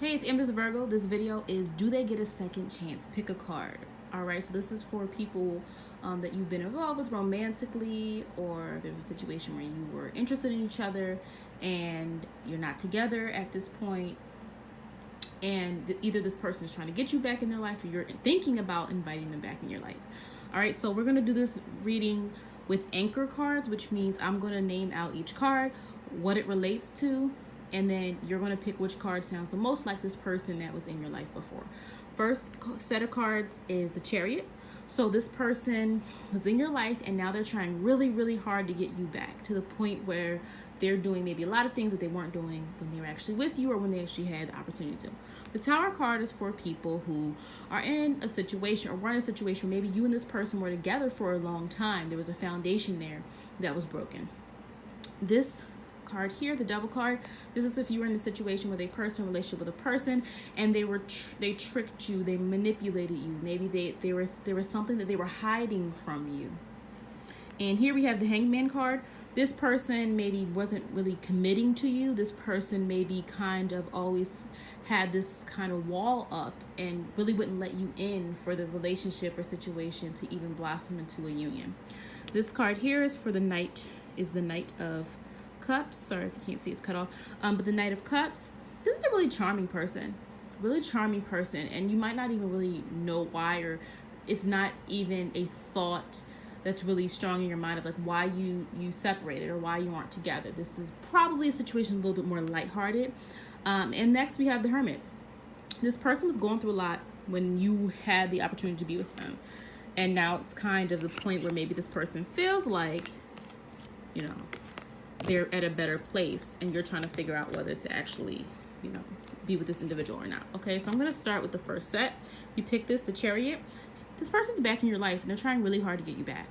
Hey, it's This Virgo. This video is do they get a second chance? Pick a card. All right, so this is for people that you've been involved with romantically, or there's a situation where you were interested in each other and you're not together at this point, and either this person is trying to get you back in their life or you're thinking about inviting them back in your life. All right, so we're going to do this reading with anchor cards, which means I'm going to name out each card, what it relates to, and then you're going to pick which card sounds the most like this person that was in your life before. First set of cards is the Chariot. So this person was in your life and now they're trying really, really hard to get you back, to the point where they're doing maybe a lot of things that they weren't doing when they were actually with you or when they actually had the opportunity to. The Tower card is for people who are in a situation or were in a situation where maybe you and this person were together for a long time. There was a foundation there that was broken. This card here, the Devil card, this is if you were in a situation with a person, relationship with a person, and they tricked you, they manipulated you. Maybe there was something that they were hiding from you. And here we have the Hanged Man card. This person maybe wasn't really committing to you. This person maybe kind of always had this kind of wall up and really wouldn't let you in for the relationship or situation to even blossom into a union. This card here is for the Knight of Cups. Sorry if you can't see, it's cut off. But the Knight of Cups, this is a really charming person, and you might not even really know why, or it's not even a thought that's really strong in your mind of like why you separated or why you aren't together. This is probably a situation a little bit more lighthearted. And next we have the Hermit. This person was going through a lot when you had the opportunity to be with them, and now it's kind of the point where maybe this person feels like, they're at a better place and you're trying to figure out whether to actually, be with this individual or not. Okay, so I'm going to start with the first set. You pick the Chariot. This person's back in your life and they're trying really hard to get you back.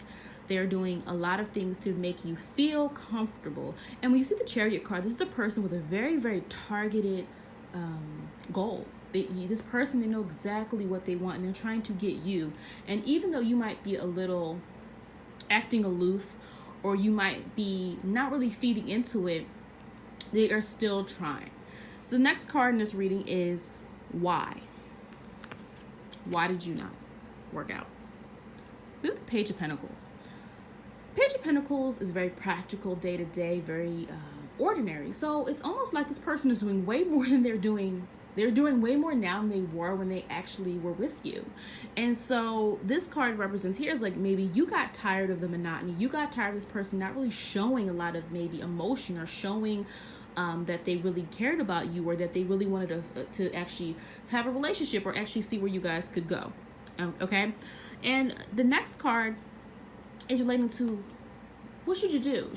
They're doing a lot of things to make you feel comfortable. And when you see the Chariot card, this is a person with a very, very targeted goal. This person, they know exactly what they want and they're trying to get you. And even though you might be a little acting aloof, or you might be not really feeding into it, they are still trying. So the next card in this reading is why. Why did you not work out? We have the Page of Pentacles. Page of Pentacles is very practical, day to day, very ordinary. So it's almost like this person is doing way more than they're doing. They're doing way more now than they were when they actually were with you. And so this card represents here is like maybe you got tired of the monotony. You got tired of this person not really showing a lot of maybe emotion or showing that they really cared about you, or that they really wanted to actually have a relationship or actually see where you guys could go. Okay? And the next card is relating to what should you do?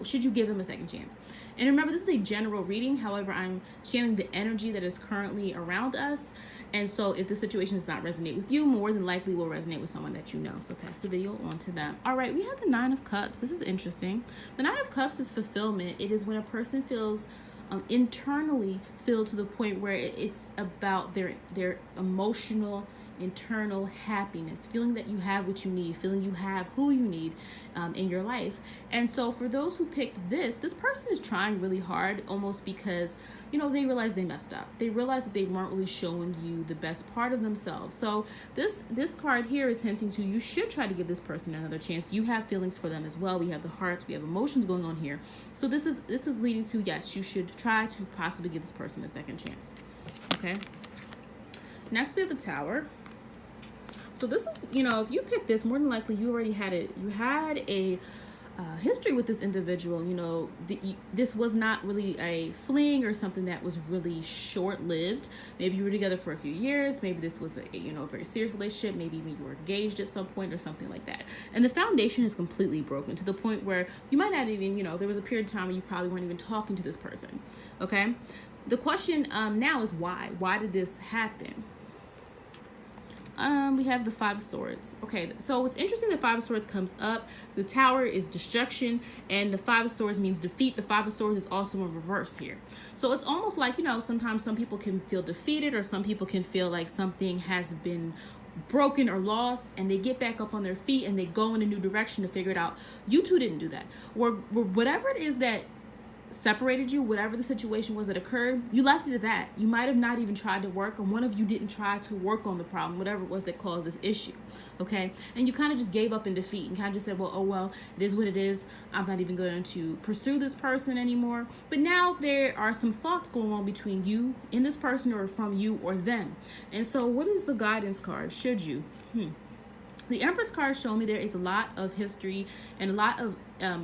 Should you give them a second chance? And remember, this is a general reading. However, I'm channeling the energy that is currently around us. And so if the situation does not resonate with you, more than likely will resonate with someone that you know. So pass the video on to them. All right, we have the Nine of Cups. This is interesting. The Nine of Cups is fulfillment. It is when a person feels internally filled to the point where it's about their emotional internal happiness, feeling that you have what you need, feeling you have who you need in your life. And so for those who picked this person is trying really hard, almost because they realize they messed up. They realize that they weren't really showing you the best part of themselves. So this card here is hinting to you should try to give this person another chance. You have feelings for them as well. We have the hearts, we have emotions going on here. So this is leading to, yes, you should try to possibly give this person a second chance. Okay, next we have the Tower. So this is, if you pick this, more than likely you already had it. You had a history with this individual. This was not really a fling or something that was really short-lived. Maybe you were together for a few years. Maybe this was a very serious relationship. Maybe even you were engaged at some point or something like that. And the foundation is completely broken to the point where you might not even, there was a period of time where you probably weren't even talking to this person. Okay. The question now is why? Why did this happen? We have the Five of Swords. Okay, so what's interesting, the Five of Swords comes up. The Tower is destruction, and the Five of Swords means defeat. The Five of Swords is also in reverse here. So it's almost like, sometimes some people can feel defeated, or some people can feel like something has been broken or lost, and they get back up on their feet and they go in a new direction to figure it out. You two didn't do that. Or whatever it is that separated you, whatever the situation was that occurred, you left it at that. You might have not even tried to work, or one of you didn't try to work on the problem, whatever it was that caused this issue. Okay. And you kind of just gave up in defeat and kind of just said, well, oh, well, it is what it is. I'm not even going to pursue this person anymore. But now there are some thoughts going on between you and this person, or from you or them. And so what is the guidance card? Should you? The Empress card showed me there is a lot of history and a lot of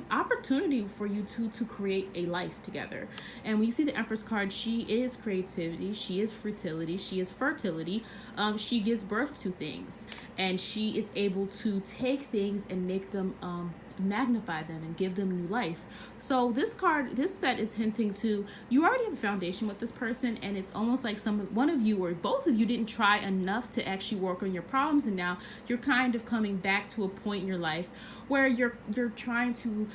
opportunity for you to create a life together. And when you see the Empress card, she is creativity, she is fertility, she is fertility. She gives birth to things, and she is able to take things and make them magnify them and give them new life. So this set is hinting to you already have a foundation with this person, and it's almost like one of you or both of you didn't try enough to actually work on your problems, and now you're kind of coming back to a point in your life where you're trying to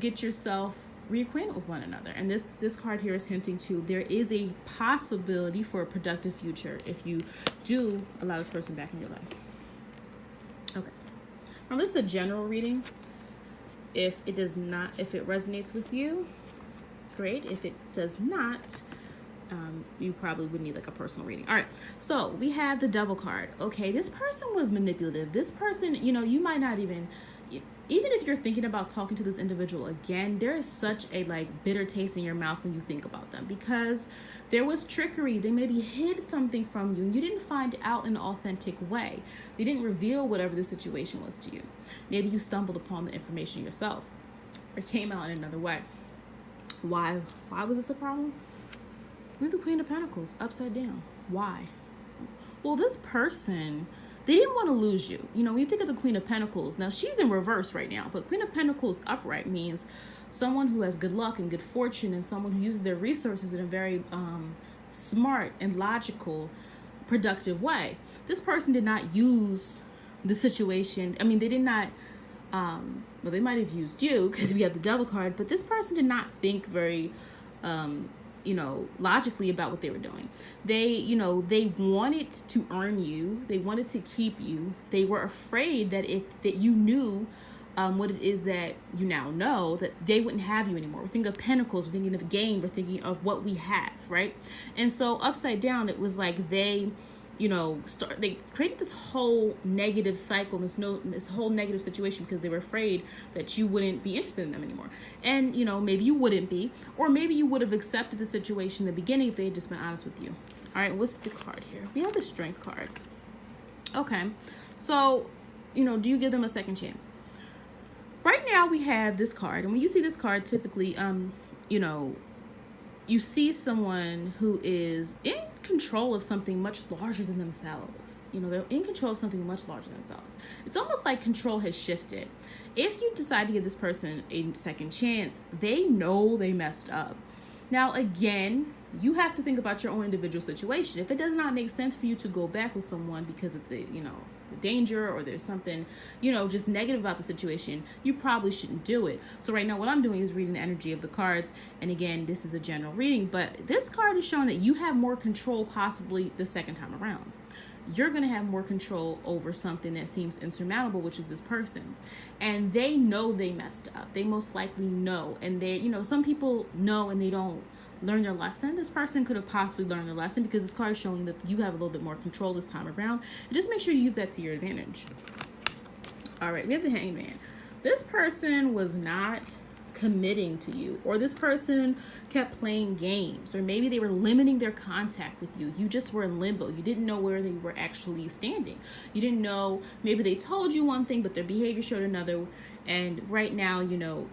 get yourself reacquainted with one another. And this card here is hinting to there is a possibility for a productive future if you do allow this person back in your life. Okay, remember, this is a general reading. If it resonates with you, great. If it does not, you probably would need like a personal reading. All right, so we have the Devil card. Okay, this person was manipulative. This person, you might not even if you're thinking about talking to this individual again, there is such a bitter taste in your mouth when you think about them, because there was trickery. They maybe hid something from you and you didn't find out in an authentic way. They didn't reveal whatever the situation was to you. Maybe you stumbled upon the information yourself, or came out in another way. Why was this a problem? We're the Queen of Pentacles upside down. Why? Well, this person, they didn't want to lose you. When you think of the Queen of Pentacles, now she's in reverse right now, but Queen of Pentacles upright means someone who has good luck and good fortune, and someone who uses their resources in a very smart and logical, productive way. This person did not use the situation. I mean, they did not, well, they might have used you because we have the Devil card, but this person did not think very, logically about what they were doing. They wanted to earn you. They wanted to keep you. They were afraid that that you knew what it is that you now know, that they wouldn't have you anymore. We're thinking of Pentacles, we're thinking of a game, we're thinking of what we have, right? And so upside down, it was like they created this whole negative cycle, this whole negative situation, because they were afraid that you wouldn't be interested in them anymore. And, maybe you wouldn't be, or maybe you would have accepted the situation in the beginning if they had just been honest with you. All right, what's the card here? We have the Strength card. Okay, so, do you give them a second chance? Right now we have this card, and when you see this card, typically, you see someone who is in control of something much larger than themselves. They're in control of something much larger than themselves. It's almost like control has shifted. If you decide to give this person a second chance, they know they messed up. Now, again, you have to think about your own individual situation. If it does not make sense for you to go back with someone because it's a danger, or there's something, just negative about the situation, you probably shouldn't do it. So right now what I'm doing is reading the energy of the cards. And again, this is a general reading, but this card is showing that you have more control possibly the second time around. You're going to have more control over something that seems insurmountable, which is this person. And they know they messed up. They most likely know. And they, some people know and they don't learn their lesson. This person could have possibly learned their lesson, because this card is showing that you have a little bit more control this time around. And just make sure you use that to your advantage. All right, we have the Hanged Man. This person was not committing to you, or this person kept playing games, or maybe they were limiting their contact with you. You just were in limbo. You didn't know where they were actually standing. You didn't know, maybe they told you one thing but their behavior showed another. And right now,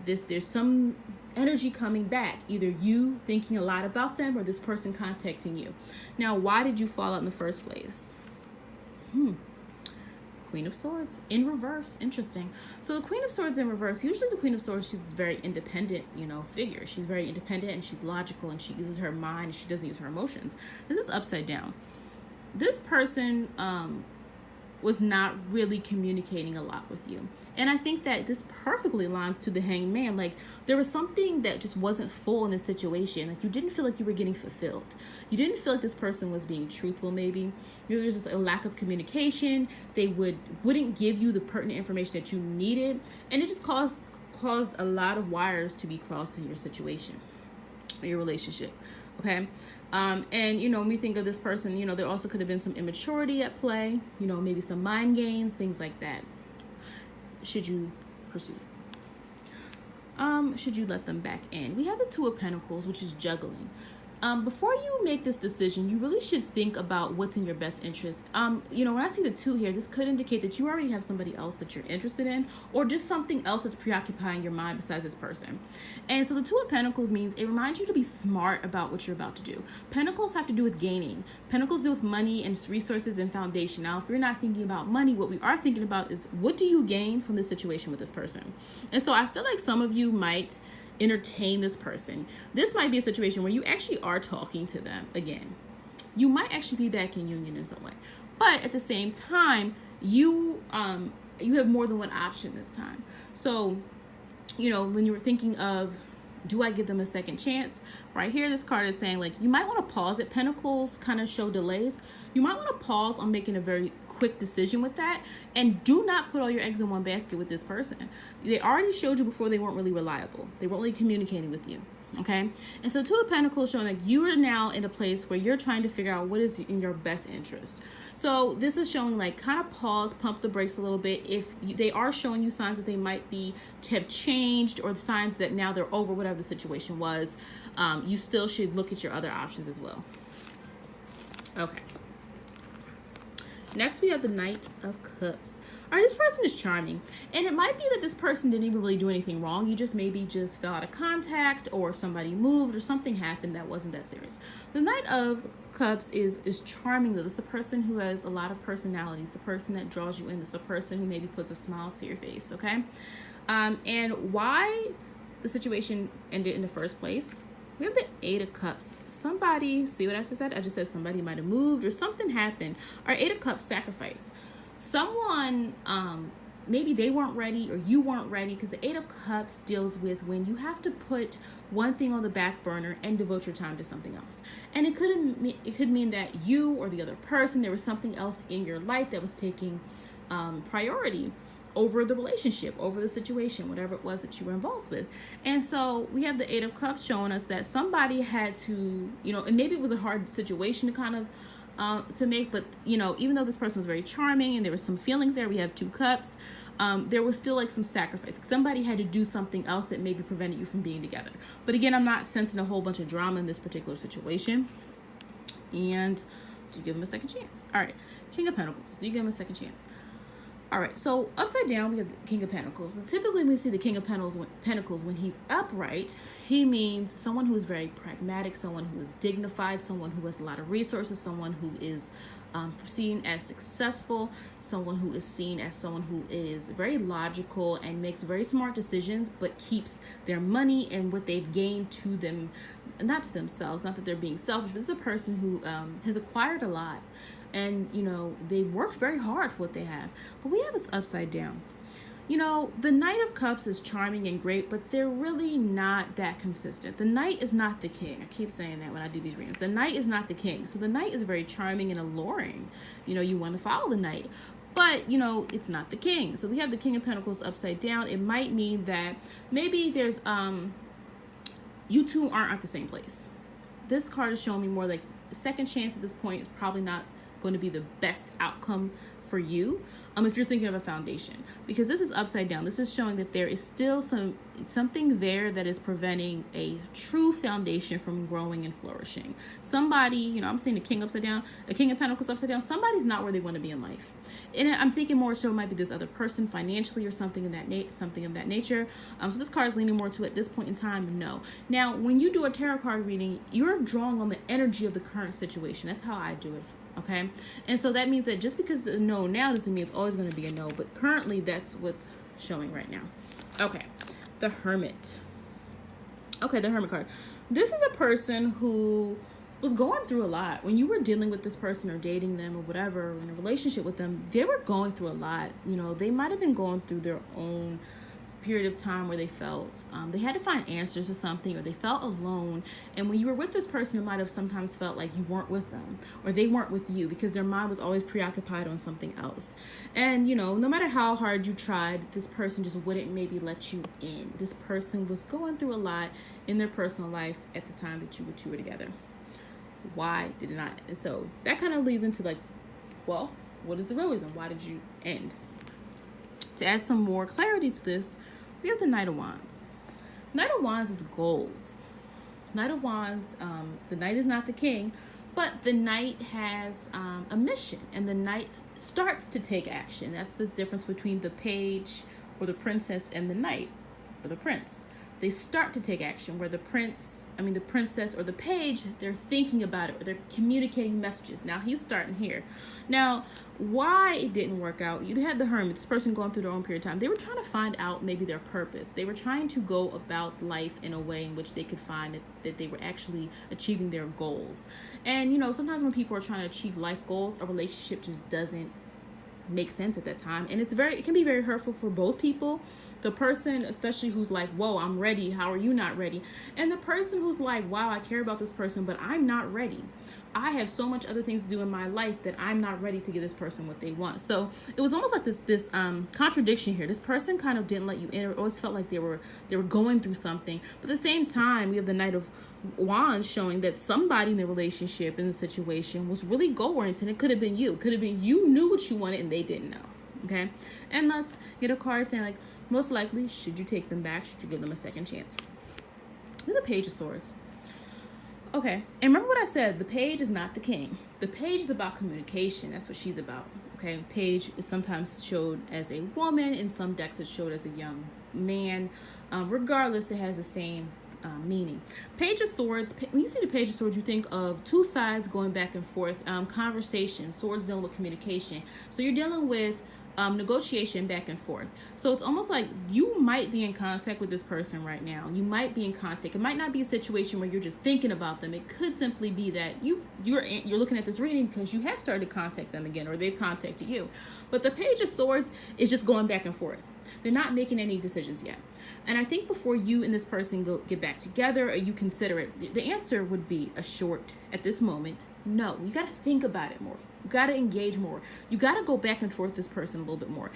there's some energy coming back, either you thinking a lot about them or this person contacting you. Now, why did you fall out in the first place? Queen of Swords in reverse. Interesting. So the Queen of Swords in reverse, usually the Queen of Swords, she's a very independent, figure. She's very independent and she's logical and she uses her mind and she doesn't use her emotions. This is upside down. This person was not really communicating a lot with you. And I think that this perfectly aligns to the Hanged Man. Like, there was something that just wasn't full in this situation. Like, you didn't feel like you were getting fulfilled. You didn't feel like this person was being truthful, maybe. Maybe there's just a lack of communication. They wouldn't give you the pertinent information that you needed. And it just caused a lot of wires to be crossed in your situation. in your relationship. Okay. And, you know, when we think of this person, you know, there also could have been some immaturity at play, you know, maybe some mind games, things like that. Should you pursue it? Should you let them back in? We have the Two of Pentacles, which is juggling. Before you make this decision, you really should think about what's in your best interest. You know, when I see the two here, this could indicate that you already have somebody else that you're interested in, or just something else that's preoccupying your mind besides this person. And so the Two of Pentacles means it reminds you to be smart about what you're about to do. Pentacles have to do with gaining. Pentacles do with money and resources and foundation. Now, if you're not thinking about money, what we are thinking about is, what do you gain from this situation with this person? And so I feel like some of you might entertain this person. This might be a situation where you actually are talking to them again. You might actually be back in union in some way, but at the same time, you have more than one option this time. So, you know, when you were thinking of, do I give them a second chance? Right here, this card is saying, like, you might want to pause it. Pentacles kind of show delays. You might want to pause on making a very quick decision with that, and do not put all your eggs in one basket with this person. They already showed you before they weren't really reliable. They weren't really communicating with you. Okay. And so Two of Pentacles showing that you are now in a place where you're trying to figure out what is in your best interest. So this is showing, like, kind of pause, pump the brakes a little bit. If they are showing you signs that they might have changed, or the signs that now they're over whatever the situation was, you still should look at your other options as well. Okay. Next, we have the Knight of Cups. All right, this person is charming, and it might be that this person didn't even really do anything wrong. You just maybe just fell out of contact, or somebody moved, or something happened that wasn't that serious. The Knight of Cups is charming, though. This is a person who has a lot of personality. It's a person that draws you in. It's a person who maybe puts a smile to your face, okay? And why the situation ended in the first place, we have the Eight of Cups. Somebody, see what I just said? I just said somebody might have moved or something happened. Our Eight of Cups, sacrifice. Someone, maybe they weren't ready or you weren't ready, because the Eight of Cups deals with when you have to put one thing on the back burner and devote your time to something else. And it could mean that you or the other person, there was something else in your life that was taking priority over the relationship, over the situation, whatever it was that you were involved with. And so we have the Eight of Cups showing us that somebody had to, you know, and maybe it was a hard situation to kind of to make, but, you know, even though this person was very charming and there were some feelings there, we have Two Cups, there was still, like, some sacrifice. Like, somebody had to do something else that maybe prevented you from being together. But again, I'm not sensing a whole bunch of drama in this particular situation. And do you give them a second chance? All right, King of Pentacles, do you give them a second chance? All right, so upside down, we have the King of Pentacles. And typically, when we see the King of Pentacles, when he's upright, he means someone who is very pragmatic, someone who is dignified, someone who has a lot of resources, someone who is seen as successful, someone who is seen as someone who is very logical and makes very smart decisions, but keeps their money and what they've gained to them, not to themselves, not that they're being selfish, but this is a person who has acquired a lot. And, you know, they've worked very hard for what they have. But we have this upside down. You know, the Knight of Cups is charming and great, but they're really not that consistent. The Knight is not the king. I keep saying that when I do these readings. The Knight is not the king. So the Knight is very charming and alluring. You know, you want to follow the Knight. But, you know, it's not the king. So we have the King of Pentacles upside down. It might mean that maybe there's, you two aren't at the same place. This card is showing me more like a second chance at this point is probably not going to be the best outcome for you if you're thinking of a foundation, because this is upside down. This is showing that there is still something there that is preventing a true foundation from growing and flourishing. Somebody, you know, I'm seeing the King upside down, a King of Pentacles upside down. Somebody's not where they want to be in life, and I'm thinking more so it might be this other person financially or something of that nature. So this card is leaning more to, at this point in time, no. Now, when you do a tarot card reading, you're drawing on the energy of the current situation. That's how I do it. Okay, and so that means that just because it's a no now doesn't mean it's always going to be a no, but currently that's what's showing right now. Okay, the Hermit. Okay, the Hermit card. This is a person who was going through a lot. When you were dealing with this person or dating them or whatever, in a relationship with them, they were going through a lot. You know, they might have been going through their own period of time where they felt they had to find answers to something, or they felt alone. And when you were with this person, it might have sometimes felt like you weren't with them, or they weren't with you, because their mind was always preoccupied on something else. And no matter how hard you tried, this person just wouldn't maybe let you in. This person was going through a lot in their personal life at the time that you two were together. Why did it not? And so that kind of leads into like, well, what is the real reason? Why did you end? To add some more clarity to this, we have the Knight of Wands. Knight of Wands is goals. Knight of Wands, the Knight is not the king, but the Knight has a mission, and the Knight starts to take action. That's the difference between the Page or the Princess and the Knight or the Prince. They start to take action, where the princess or the page, they're thinking about it, or they're communicating messages. Now he's starting here. Now, why it didn't work out, you had the Hermit, this person going through their own period of time. They were trying to find out maybe their purpose. They were trying to go about life in a way in which they could find that they were actually achieving their goals. And, sometimes when people are trying to achieve life goals, a relationship just doesn't make sense at that time. And it can be very hurtful for both people. The person, especially who's like, whoa, I'm ready. How are you not ready? And the person who's like, wow, I care about this person, but I'm not ready. I have so much other things to do in my life that I'm not ready to give this person what they want. So it was almost like this contradiction here. This person kind of didn't let you in, or always felt like they were going through something. But at the same time, we have the Knight of Wands showing that somebody in the relationship, in the situation, was really goal-oriented. It could have been you. It could have been you knew what you wanted and they didn't know. Okay? And let's get a card saying like, most likely, should you take them back? Should you give them a second chance? With the Page of Swords. Okay, and remember what I said, the Page is not the king. The Page is about communication. That's what she's about. Okay, Page is sometimes showed as a woman. In some decks, it's showed as a young man. Regardless, it has the same meaning. Page of Swords, when you see the Page of Swords, you think of two sides going back and forth, conversation, swords dealing with communication. So you're dealing with negotiation back and forth. So it's almost like you might be in contact with this person right now. You might be in contact. It might not be a situation where you're just thinking about them. It could simply be that you're looking at this reading because you have started to contact them again, or they've contacted you. But the Page of Swords is just going back and forth. They're not making any decisions yet. And I think before you and this person get back together, or you consider it, the answer would be a short, at this moment, no. You got to think about it more. You got to engage more. You got to go back and forth with this person a little bit more.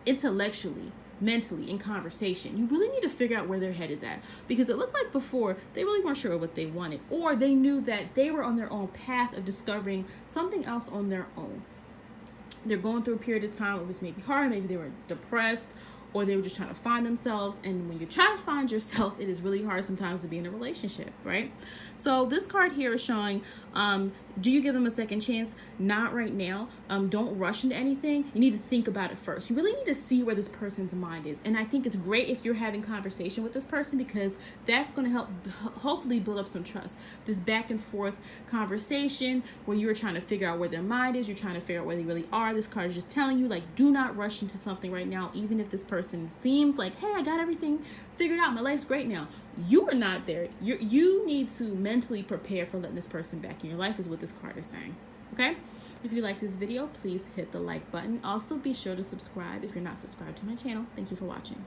Intellectually, mentally, in conversation. You really need to figure out where their head is at. Because it looked like before, they really weren't sure what they wanted. Or they knew that they were on their own path of discovering something else on their own. They're going through a period of time where it was maybe hard. Maybe they were depressed, or they were just trying to find themselves. And when you're trying to find yourself, it is really hard sometimes to be in a relationship, right? So this card here is showing, do you give them a second chance? Not right now. Don't rush into anything. You need to think about it first. You really need to see where this person's mind is. And I think it's great if you're having conversation with this person, because that's going to help hopefully build up some trust. This back and forth conversation where you're trying to figure out where their mind is. You're trying to figure out where they really are. This card is just telling you, like, do not rush into something right now, even if this person seems like, hey, I got everything figured out. My life's great now. You are not there. You need to mentally prepare for letting this person back in your life, is what this card is saying. Okay? If you like this video, please hit the like button. Also, be sure to subscribe if you're not subscribed to my channel. Thank you for watching.